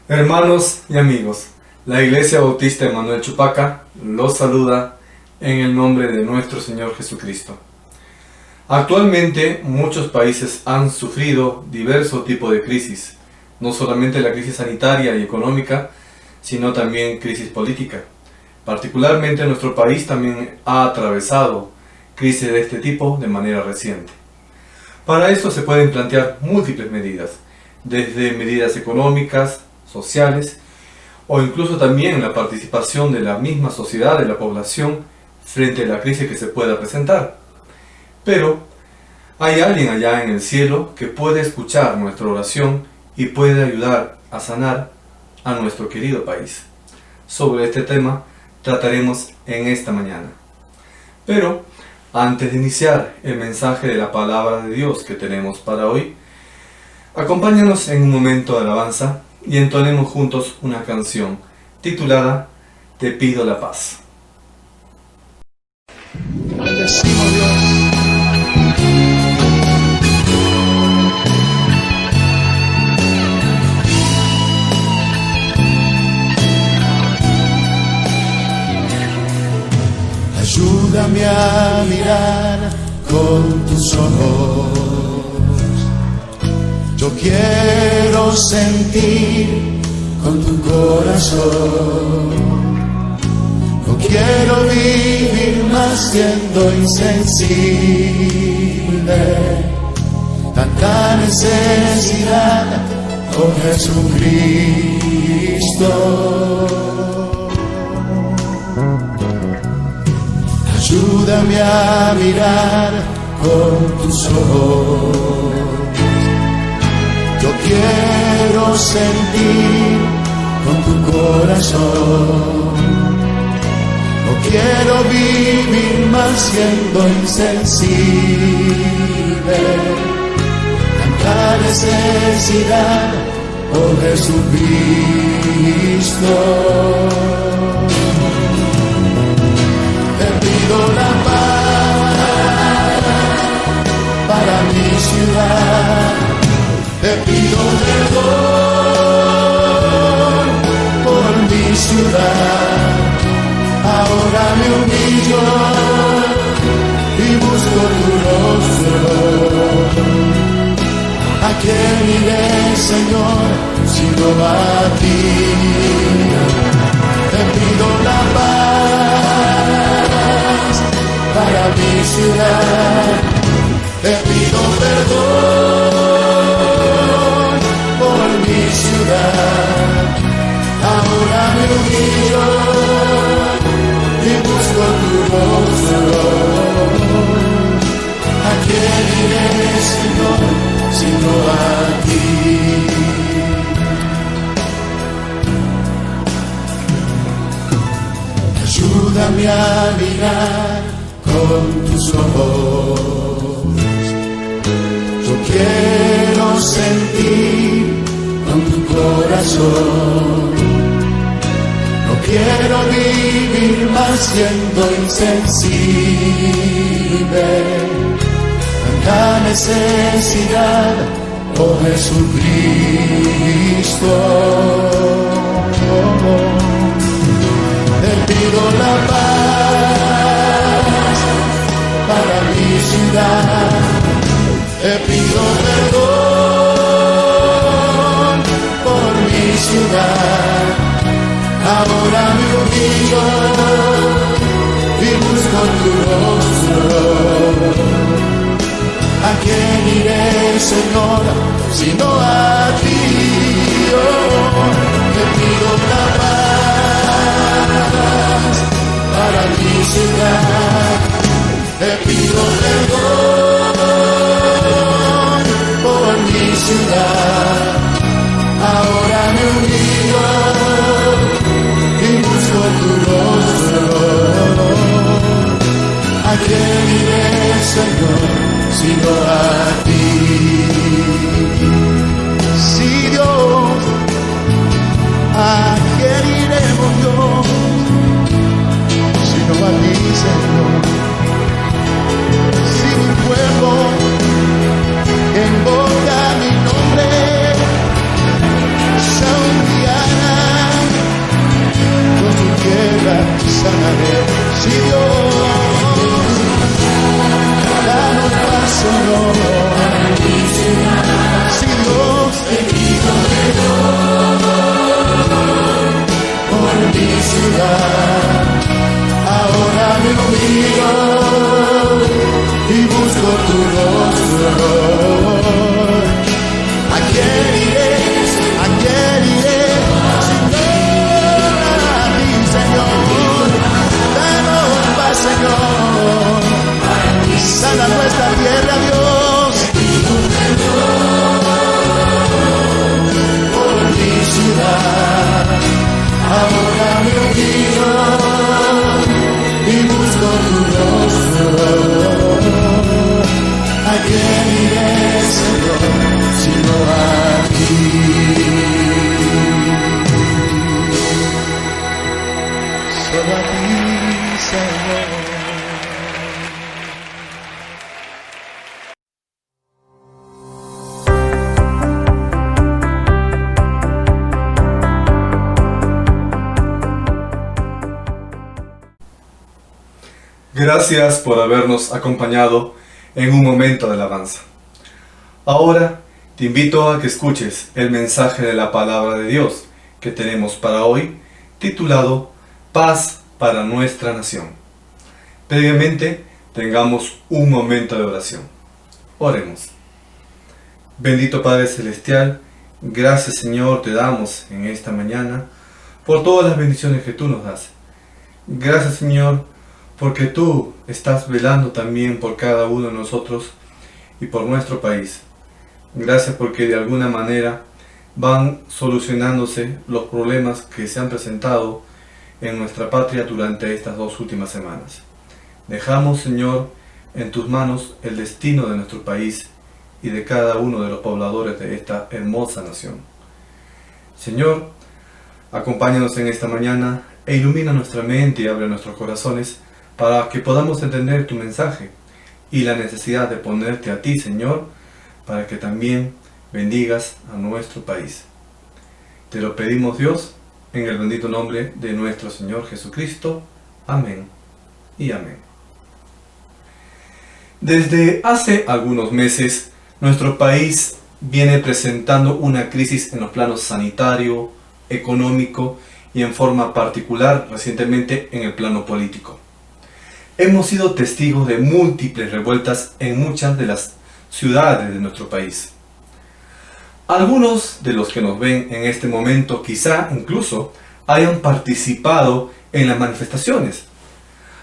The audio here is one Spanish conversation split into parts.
Hermanos y amigos, la Iglesia Bautista Emanuel Chupaca los saluda en el nombre de nuestro Señor Jesucristo. Actualmente muchos países han sufrido diversos tipos de crisis, no solamente la crisis sanitaria y económica, sino también crisis política. Particularmente nuestro país también ha atravesado crisis de este tipo de manera reciente. Para esto se pueden plantear múltiples medidas, desde medidas económicas, sociales, o incluso también la participación de la misma sociedad, de la población, frente a la crisis que se pueda presentar. Pero hay alguien allá en el cielo que puede escuchar nuestra oración y puede ayudar a sanar a nuestro querido país. Sobre este tema trataremos en esta mañana. Pero antes de iniciar el mensaje de la palabra de Dios que tenemos para hoy, acompáñanos en un momento de alabanza y entonemos juntos una canción titulada Te pido la paz. Bendecimos, Dios. Ayúdame a mirar con tus ojos. Yo quiero sentir con tu corazón. No quiero vivir más siendo insensible. Tanta necesidad, oh Jesucristo. Ayúdame a mirar con tus ojos. Yo quiero sentir con tu corazón. No quiero vivir más siendo insensible. Tanta necesidad, oh Jesucristo. Te pido la paz para mi ciudad. Te pido perdón por mi ciudad. Ahora me humillo y busco tu rostro. ¿A quién iré, Señor, sino a ti? Te pido la paz para mi ciudad. Te pido perdón por mi ciudad. Ahora me humillo y busco tu rostro. ¿A quién iré, Señor, sino a ti? Ayúdame a mirar con tus ojos. Yo quiero sentir con tu corazón. No quiero vivir más siendo insensible. Tanta necesidad, oh Jesucristo. Te pido la paz para mi ciudad. Te pido perdón por mi ciudad. Ahora me humillo y busco tu rostro. ¿A quién iré, Señor, sino a ti? Oh, te pido la paz para mi ciudad. Te pido perdón por mi ciudad. Ahora me humillo y busco tu rostro. ¿A quién iré, Señor, sino a ti. Si Dios, ¿a quién iremos, Dios? Sino a ti, Señor. Si mi pueblo invoca mi nombre, se humillará, yo su tierra sanaré. Si Dios, danos paz, Señor. Si Dios, te pido perdón por mi ciudad. Ahora me humillo y busco tu rostro. ¿A quién iré? ¿A quién iré? Señor, a ti, Señor. Danos paz, Señor. Sana nuestra tierra, Dios. Por mi ciudad. Ahora me humillo y busco tu rostro. ¿A quién iré, Señor, sino a ti? Solo a ti, Señor. Gracias por habernos acompañado en un momento de alabanza. Ahora te invito a que escuches el mensaje de la palabra de Dios que tenemos para hoy, titulado Paz para nuestra nación. Previamente, tengamos un momento de oración. Oremos. Bendito Padre Celestial, gracias Señor te damos en esta mañana por todas las bendiciones que tú nos das. Gracias Señor, porque tú estás velando también por cada uno de nosotros y por nuestro país. Gracias porque de alguna manera van solucionándose los problemas que se han presentado en nuestra patria durante estas 2 últimas semanas. Dejamos, Señor, en tus manos el destino de nuestro país y de cada uno de los pobladores de esta hermosa nación. Señor, acompáñanos en esta mañana e ilumina nuestra mente y abre nuestros corazones para que podamos entender tu mensaje y la necesidad de ponerte a ti, Señor, para que también bendigas a nuestro país. Te lo pedimos, Dios, en el bendito nombre de nuestro Señor Jesucristo. Amén y amén. Desde hace algunos meses, nuestro país viene presentando una crisis en los planos sanitario, económico y en forma particular recientemente en el plano político. Hemos sido testigos de múltiples revueltas en muchas de las ciudades de nuestro país. Algunos de los que nos ven en este momento quizá incluso hayan participado en las manifestaciones.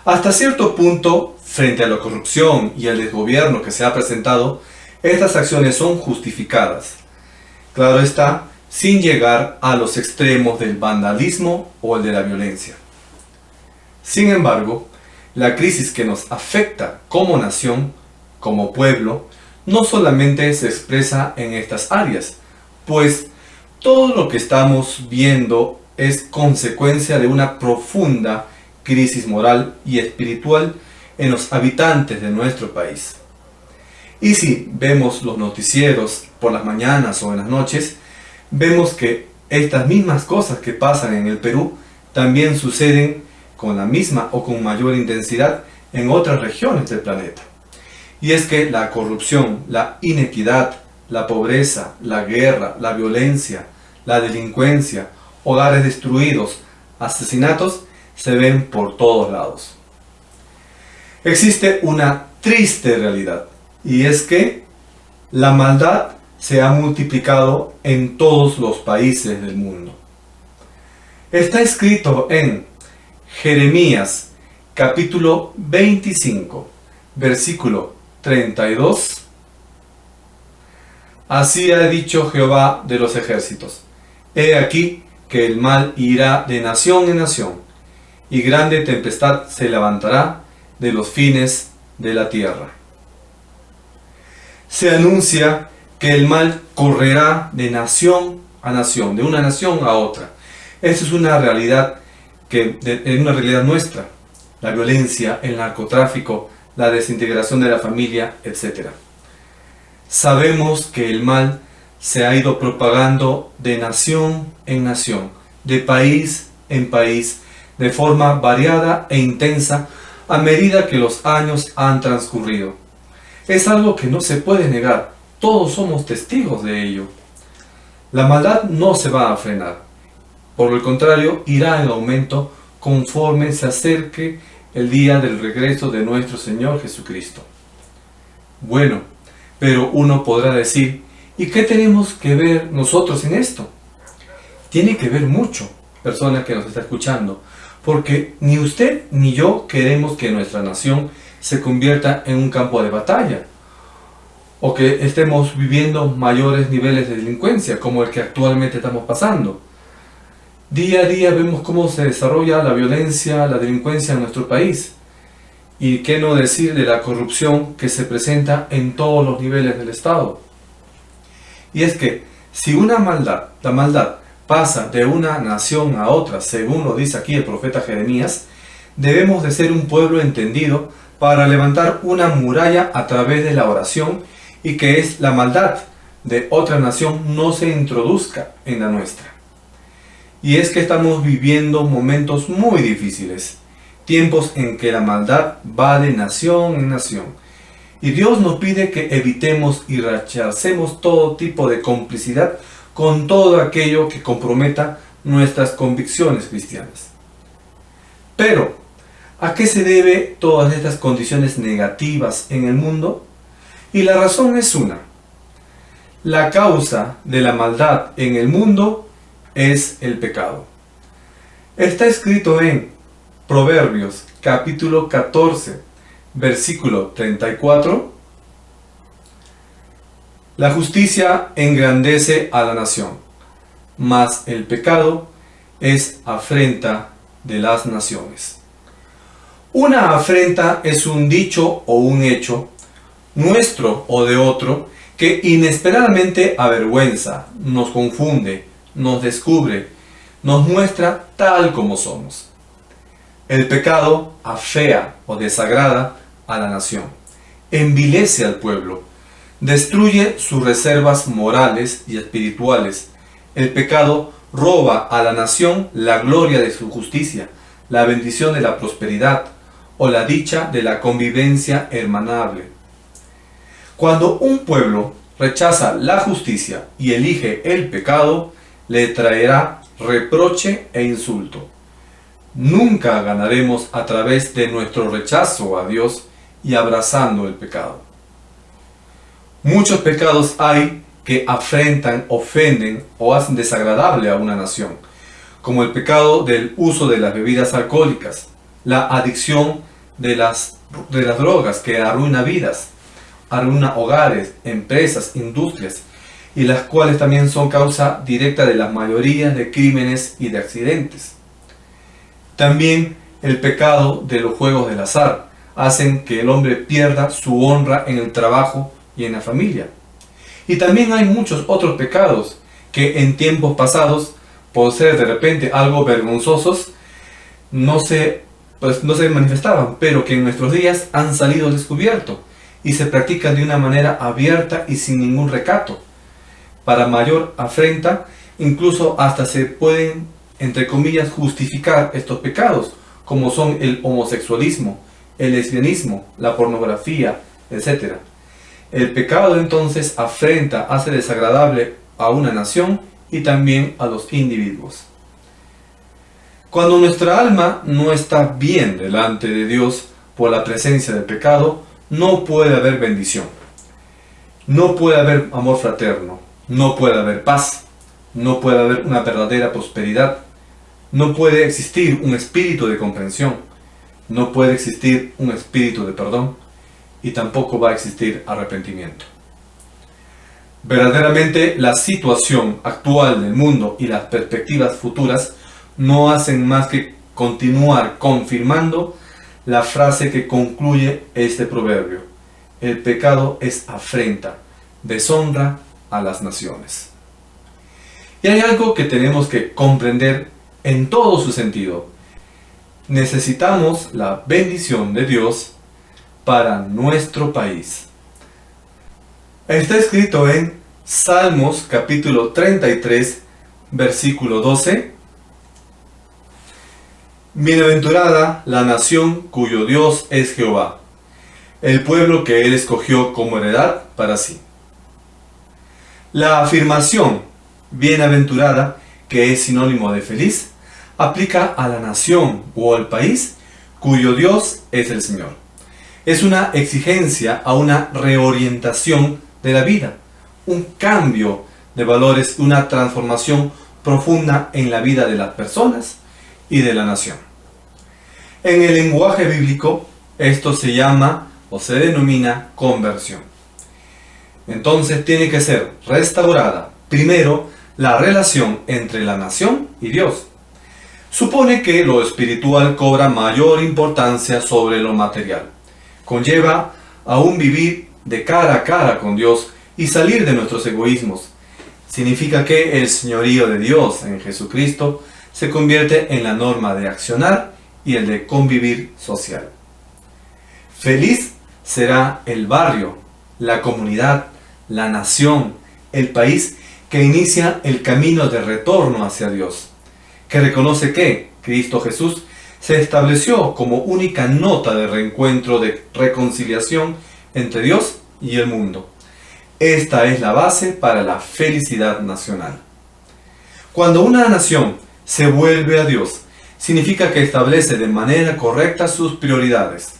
Hasta cierto punto, frente a la corrupción y al desgobierno que se ha presentado, estas acciones son justificadas. Claro está, sin llegar a los extremos del vandalismo o el de la violencia. Sin embargo, la crisis que nos afecta como nación, como pueblo, no solamente se expresa en estas áreas, pues todo lo que estamos viendo es consecuencia de una profunda crisis moral y espiritual en los habitantes de nuestro país. Y si vemos los noticieros por las mañanas o en las noches, vemos que estas mismas cosas que pasan en el Perú también suceden con la misma o con mayor intensidad en otras regiones del planeta. Y es que la corrupción, la inequidad, la pobreza, la guerra, la violencia, la delincuencia, hogares destruidos, asesinatos, se ven por todos lados. Existe una triste realidad, y es que la maldad se ha multiplicado en todos los países del mundo. Está escrito en Jeremías capítulo 25, versículo 32. Así ha dicho Jehová de los ejércitos: he aquí que el mal irá de nación en nación, y grande tempestad se levantará de los fines de la tierra. Se anuncia que el mal correrá de nación a nación, de una nación a otra. Esa es una realidad una realidad nuestra. La violencia, el narcotráfico, la desintegración de la familia, etc. Sabemos que el mal se ha ido propagando de nación en nación, de país en país, de forma variada e intensa a medida que los años han transcurrido. Es algo que no se puede negar, todos somos testigos de ello. La maldad no se va a frenar, por el contrario, irá en aumento conforme se acerque el día del regreso de nuestro Señor Jesucristo. Bueno, pero uno podrá decir, ¿y qué tenemos que ver nosotros en esto? Tiene que ver mucho, persona que nos está escuchando, porque ni usted ni yo queremos que nuestra nación se convierta en un campo de batalla, o que estemos viviendo mayores niveles de delincuencia como el que actualmente estamos pasando. Día a día vemos cómo se desarrolla la violencia, la delincuencia en nuestro país. Y qué no decir de la corrupción que se presenta en todos los niveles del Estado. Y es que si la maldad pasa de una nación a otra, según lo dice aquí el profeta Jeremías, debemos de ser un pueblo entendido para levantar una muralla a través de la oración y que es la maldad de otra nación no se introduzca en la nuestra. Y es que estamos viviendo momentos muy difíciles, tiempos en que la maldad va de nación en nación. Y Dios nos pide que evitemos y rechacemos todo tipo de complicidad con todo aquello que comprometa nuestras convicciones cristianas. Pero, ¿a qué se debe todas estas condiciones negativas en el mundo? Y la razón es una. La causa de la maldad en el mundo es el pecado. Está escrito en Proverbios capítulo 14, versículo 34. La justicia engrandece a la nación, mas el pecado es afrenta de las naciones. Una afrenta es un dicho o un hecho, nuestro o de otro, que inesperadamente avergüenza, nos confunde, nos descubre, nos muestra tal como somos. El pecado afea o desagrada a la nación, envilece al pueblo, destruye sus reservas morales y espirituales. El pecado roba a la nación la gloria de su justicia, la bendición de la prosperidad o la dicha de la convivencia hermanable. Cuando un pueblo rechaza la justicia y elige el pecado, le traerá reproche e insulto. Nunca ganaremos a través de nuestro rechazo a Dios y abrazando el pecado. Muchos pecados hay que afrentan, ofenden o hacen desagradable a una nación, como el pecado del uso de las bebidas alcohólicas, la adicción de las drogas que arruina vidas, arruina hogares, empresas, industrias, y las cuales también son causa directa de la mayoría de crímenes y de accidentes. También el pecado de los juegos del azar hacen que el hombre pierda su honra en el trabajo y en la familia. Y también hay muchos otros pecados que en tiempos pasados, por ser de repente algo vergonzosos, no se manifestaban, pero que en nuestros días han salido al descubierto y se practican de una manera abierta y sin ningún recato. Para mayor afrenta, incluso hasta se pueden, entre comillas, justificar estos pecados, como son el homosexualismo, el lesbianismo, la pornografía, etc. El pecado entonces afrenta, hace desagradable a una nación y también a los individuos. Cuando nuestra alma no está bien delante de Dios por la presencia del pecado, no puede haber bendición, no puede haber amor fraterno, no puede haber paz, no puede haber una verdadera prosperidad, no puede existir un espíritu de comprensión, no puede existir un espíritu de perdón y tampoco va a existir arrepentimiento. Verdaderamente la situación actual del mundo y las perspectivas futuras no hacen más que continuar confirmando la frase que concluye este proverbio. el pecado es afrenta, deshonra a las naciones. Y hay algo que tenemos que comprender en todo su sentido. Necesitamos la bendición de Dios para nuestro país. Está escrito en Salmos capítulo 33, versículo 12. Bienaventurada la nación cuyo Dios es Jehová, el pueblo que Él escogió como heredad para sí. La afirmación bienaventurada, que es sinónimo de feliz, aplica a la nación o al país cuyo Dios es el Señor. Es una exigencia a una reorientación de la vida, un cambio de valores, una transformación profunda en la vida de las personas y de la nación. En el lenguaje bíblico, esto se llama o se denomina conversión. Entonces tiene que ser restaurada primero la relación entre la nación y Dios. Supone que lo espiritual cobra mayor importancia sobre lo material. Conlleva a un vivir de cara a cara con Dios y salir de nuestros egoísmos. Significa que el señorío de Dios en Jesucristo se convierte en la norma de accionar y el de convivir social. Feliz será el barrio, la comunidad, la nación, el país que inicia el camino de retorno hacia Dios, que reconoce que Cristo Jesús se estableció como única nota de reencuentro, de reconciliación entre Dios y el mundo. Esta es la base para la felicidad nacional. Cuando una nación se vuelve a Dios, significa que establece de manera correcta sus prioridades,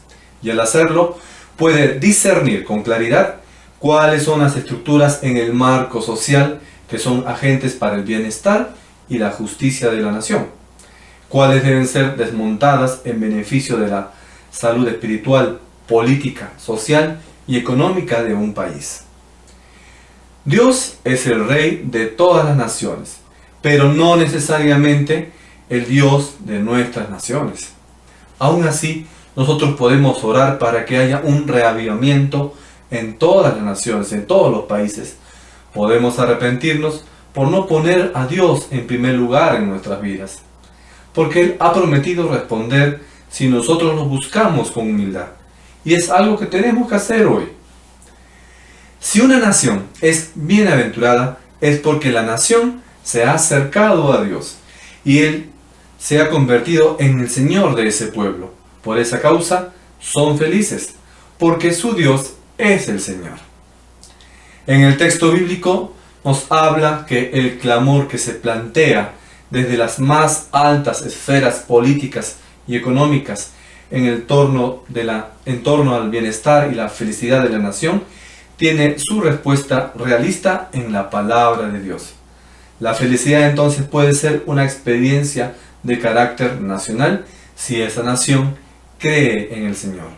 y al hacerlo puede discernir con claridad cuáles son las estructuras en el marco social que son agentes para el bienestar y la justicia de la nación, cuáles deben ser desmontadas en beneficio de la salud espiritual, política, social y económica de un país. Dios es el Rey de todas las naciones, pero no necesariamente el Dios de nuestras naciones. Aún así, nosotros podemos orar para que haya un reavivamiento en todas las naciones, en todos los países. Podemos arrepentirnos por no poner a Dios en primer lugar en nuestras vidas, porque Él ha prometido responder si nosotros lo buscamos con humildad, y es algo que tenemos que hacer hoy. Si una nación es bienaventurada, es porque la nación se ha acercado a Dios, y Él se ha convertido en el Señor de ese pueblo. Por esa causa son felices, porque su Dios es el Señor. En el texto bíblico nos habla que el clamor que se plantea desde las más altas esferas políticas y económicas en torno al bienestar y la felicidad de la nación tiene su respuesta realista en la palabra de Dios. La felicidad entonces puede ser una experiencia de carácter nacional si esa nación cree en el Señor.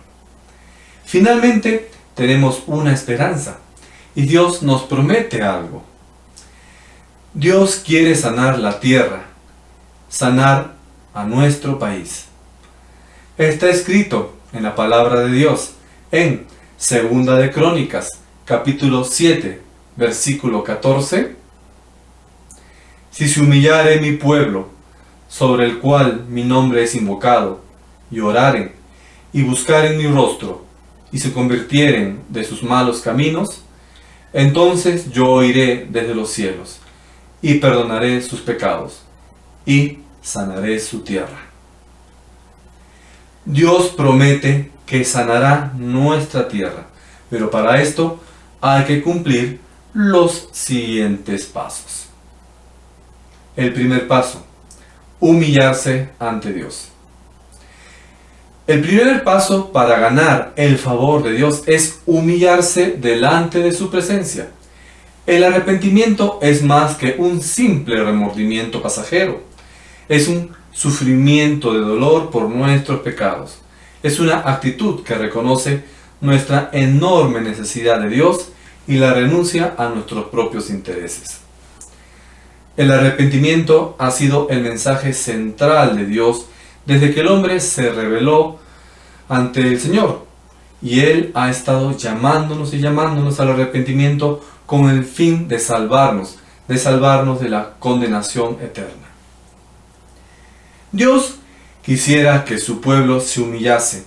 Finalmente, tenemos una esperanza y Dios nos promete algo. Dios quiere sanar la tierra, sanar a nuestro país. Está escrito en la palabra de Dios en Segunda de Crónicas, capítulo 7, versículo 14. Si se humillare mi pueblo, sobre el cual mi nombre es invocado, y oraren, y buscaren mi rostro, y se convirtieren de sus malos caminos, entonces yo oiré desde los cielos, y perdonaré sus pecados, y sanaré su tierra. Dios promete que sanará nuestra tierra, pero para esto hay que cumplir los siguientes pasos. El primer paso: humillarse ante Dios. El primer paso para ganar el favor de Dios es humillarse delante de su presencia. El arrepentimiento es más que un simple remordimiento pasajero. Es un sufrimiento de dolor por nuestros pecados. Es una actitud que reconoce nuestra enorme necesidad de Dios y la renuncia a nuestros propios intereses. El arrepentimiento ha sido el mensaje central de Dios desde que el hombre se rebeló ante el Señor, Y Él ha estado llamándonos y llamándonos al arrepentimiento con el fin de salvarnos de la condenación eterna. Dios quisiera que su pueblo se humillase,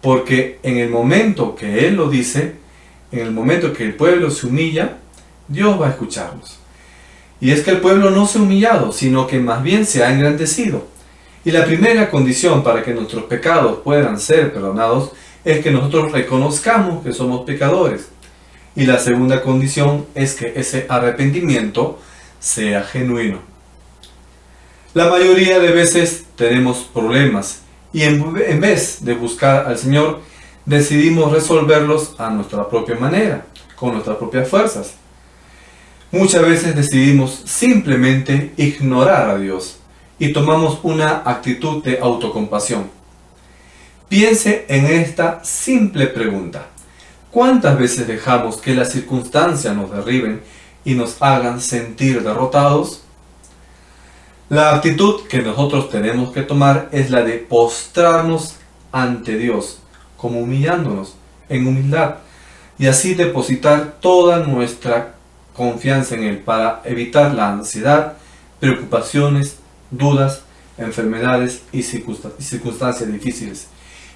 porque en el momento que Él lo dice, en el momento que el pueblo se humilla, Dios va a escucharnos. Y es que el pueblo no se ha humillado, sino que más bien se ha engrandecido. Y la primera condición para que nuestros pecados puedan ser perdonados es que nosotros reconozcamos que somos pecadores. Y la segunda condición es que ese arrepentimiento sea genuino. La mayoría de veces tenemos problemas y en vez de buscar al Señor, decidimos resolverlos a nuestra propia manera, con nuestras propias fuerzas. Muchas veces decidimos simplemente ignorar a Dios y tomamos una actitud de autocompasión. Piense en esta simple pregunta: ¿cuántas veces dejamos que las circunstancias nos derriben y nos hagan sentir derrotados? La actitud que nosotros tenemos que tomar es la de postrarnos ante Dios, como humillándonos en humildad, y así depositar toda nuestra confianza en Él para evitar la ansiedad, preocupaciones, dudas, enfermedades y circunstancias difíciles.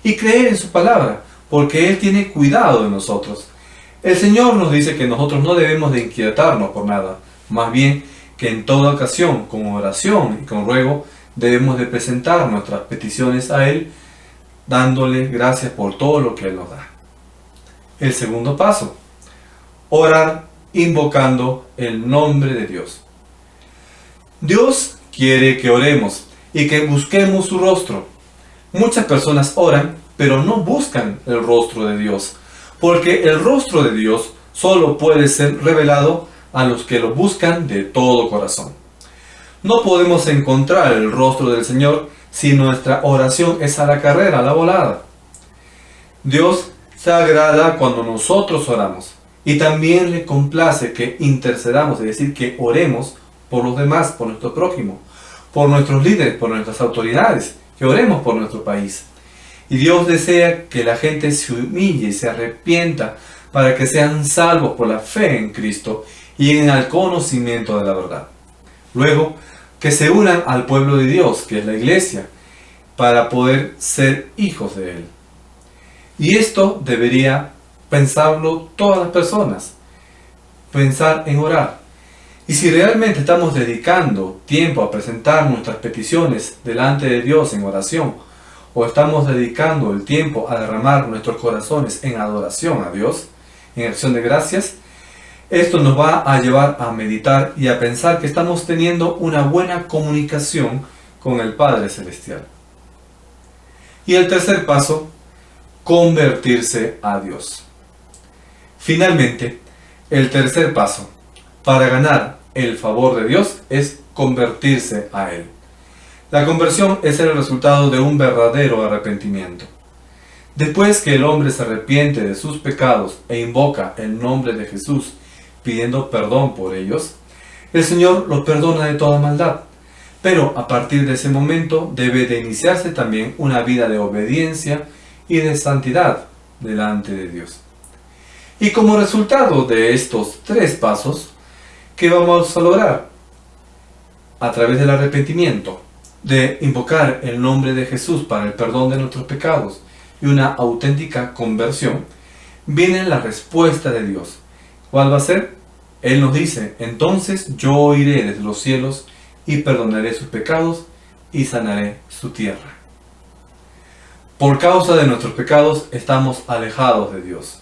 Y creer en su palabra, porque Él tiene cuidado de nosotros. El Señor nos dice que nosotros no debemos de inquietarnos por nada, más bien que en toda ocasión, con oración y con ruego, debemos de presentar nuestras peticiones a Él, dándole gracias por todo lo que Él nos da. El segundo paso: orar invocando el nombre de Dios. Dios quiere que oremos y que busquemos su rostro. Muchas personas oran, pero no buscan el rostro de Dios, porque el rostro de Dios solo puede ser revelado a los que lo buscan de todo corazón. No podemos encontrar el rostro del Señor si nuestra oración es a la carrera, a la volada. Dios se agrada cuando nosotros oramos, y también le complace que intercedamos, es decir, que oremos por los demás, por nuestro prójimo, por nuestros líderes, por nuestras autoridades, que oremos por nuestro país. Y Dios desea que la gente se humille y se arrepienta para que sean salvos por la fe en Cristo y en el conocimiento de la verdad. Luego, que se unan al pueblo de Dios, que es la iglesia, para poder ser hijos de Él. Y esto debería pensarlo todas las personas, pensar en orar. Y si realmente estamos dedicando tiempo a presentar nuestras peticiones delante de Dios en oración, o estamos dedicando el tiempo a derramar nuestros corazones en adoración a Dios, en acción de gracias, esto nos va a llevar a meditar y a pensar que estamos teniendo una buena comunicación con el Padre Celestial. Y el tercer paso: convertirse a Dios. Finalmente, el tercer paso para ganar el favor de Dios es convertirse a Él. La conversión es el resultado de un verdadero arrepentimiento. Después que el hombre se arrepiente de sus pecados e invoca el nombre de Jesús pidiendo perdón por ellos, el Señor los perdona de toda maldad. Pero a partir de ese momento debe de iniciarse también una vida de obediencia y de santidad delante de Dios. Y como resultado de estos tres pasos, ¿qué vamos a lograr? A través del arrepentimiento, de invocar el nombre de Jesús para el perdón de nuestros pecados y una auténtica conversión, viene la respuesta de Dios. ¿Cuál va a ser? Él nos dice: entonces yo oiré desde los cielos y perdonaré sus pecados y sanaré su tierra. Por causa de nuestros pecados estamos alejados de Dios.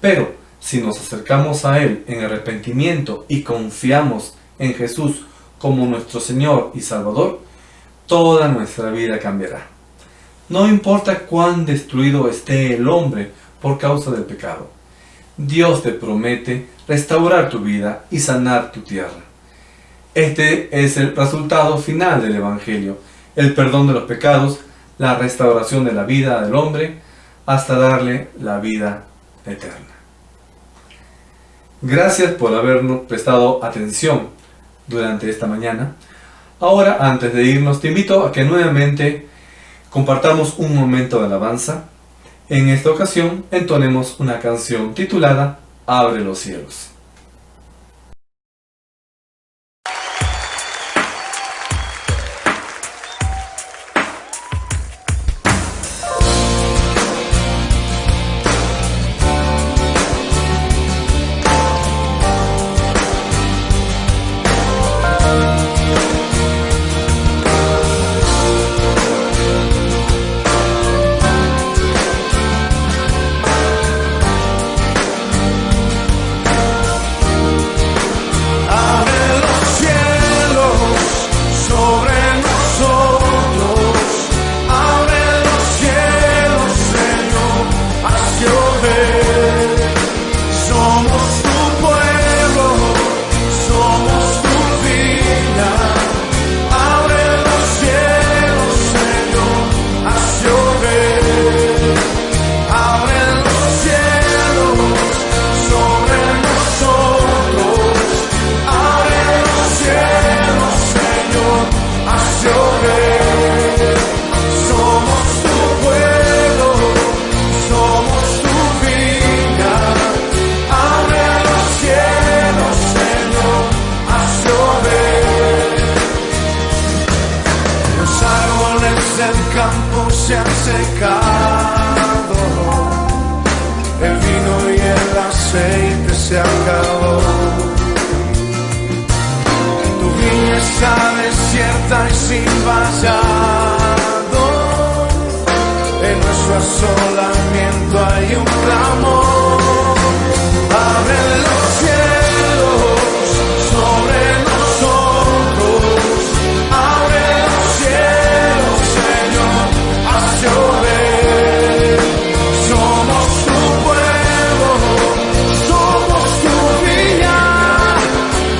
Pero si nos acercamos a Él en arrepentimiento y confiamos en Jesús como nuestro Señor y Salvador, toda nuestra vida cambiará. No importa cuán destruido esté el hombre por causa del pecado, Dios te promete restaurar tu vida y sanar tu tierra. Este es el resultado final del Evangelio: el perdón de los pecados, la restauración de la vida del hombre, hasta darle la vida eterna. Gracias por habernos prestado atención durante esta mañana. Ahora, antes de irnos, te invito a que nuevamente compartamos un momento de alabanza En esta ocasión entonemos una canción titulada Abre los cielos. Se han secado, el vino y el aceite se acabó. Tu viña está desierta y sin vallado, en nuestro asolamiento hay un clamor. Abre los cielos sobre nosotros, abre los cielos, Señor. Llover. Somos tu pueblo, somos tu viña.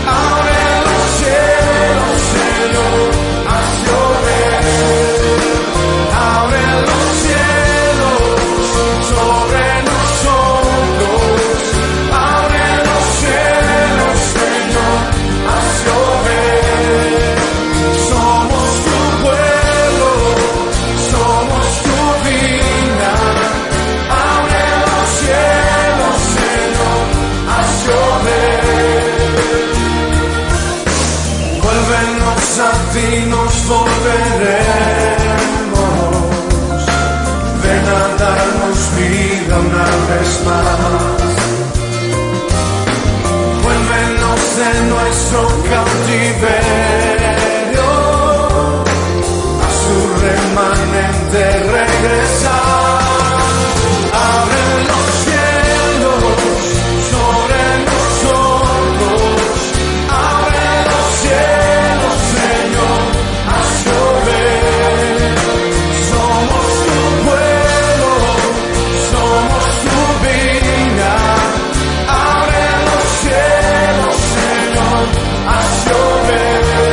Abre los cielos, Señor, haz llover. Abre los cielos sobre nosotros. Abre los cielos, Señor, haz llover. Somos tu pueblo, somos tu vida, abre los cielos, Señor, haz llover. Vuélvenos a ti, nos volveremos. Ven a darnos vida una vez más. Vuélvenos de nuestro cautiverio, a su remanente regresar. Abre los cielos sobre nosotros, abre los cielos, Señor, haz llover. Somos tu pueblo, somos tu viña, abre los cielos, Señor, haz llover.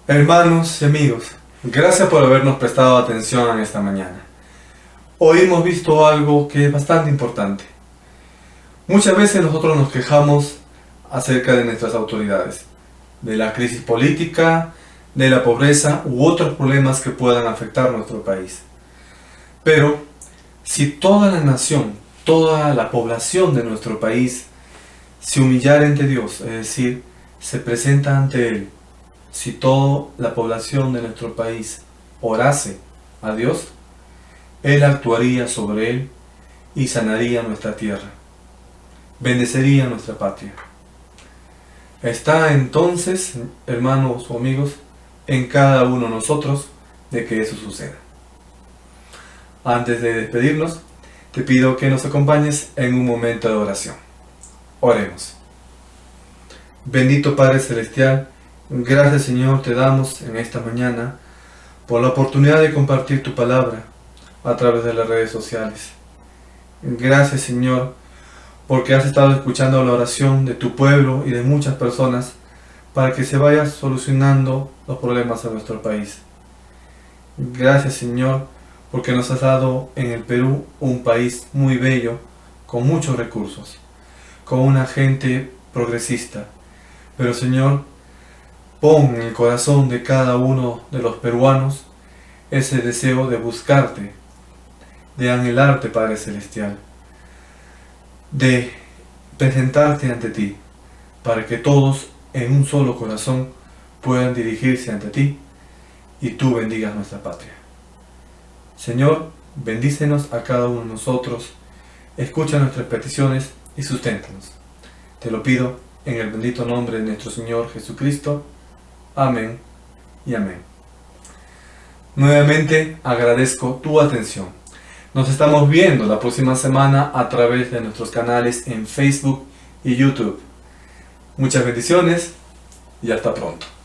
Hermanos y amigos, gracias por habernos prestado atención en esta mañana. Hoy hemos visto algo que es bastante importante. Muchas veces nosotros nos quejamos acerca de nuestras autoridades, de la crisis política, de la pobreza u otros problemas que puedan afectar nuestro país. Pero si toda la nación, toda la población de nuestro país se humillara ante Dios, es decir, se presenta ante Él, si toda la población de nuestro país orase a Dios, Él actuaría sobre Él y sanaría nuestra tierra, bendecería nuestra patria. Está entonces, hermanos o amigos, en cada uno de nosotros de que eso suceda. Antes de despedirnos, te pido que nos acompañes en un momento de oración. Oremos. Bendito Padre Celestial, gracias Señor te damos en esta mañana por la oportunidad de compartir tu palabra a través de las redes sociales. Gracias Señor porque has estado escuchando la oración de tu pueblo y de muchas personas para que se vayan solucionando los problemas de nuestro país. Gracias Señor porque nos has dado en el Perú un país muy bello, con muchos recursos, con una gente progresista. Pero Señor, pon en el corazón de cada uno de los peruanos ese deseo de buscarte, de anhelarte, Padre Celestial, de presentarte ante ti, para que todos en un solo corazón puedan dirigirse ante ti y tú bendigas nuestra patria. Señor, bendícenos a cada uno de nosotros, escucha nuestras peticiones y susténtanos. Te lo pido en el bendito nombre de nuestro Señor Jesucristo. Amén y amén. Nuevamente agradezco tu atención. Nos estamos viendo la próxima semana a través de nuestros canales en Facebook y YouTube. Muchas bendiciones y hasta pronto.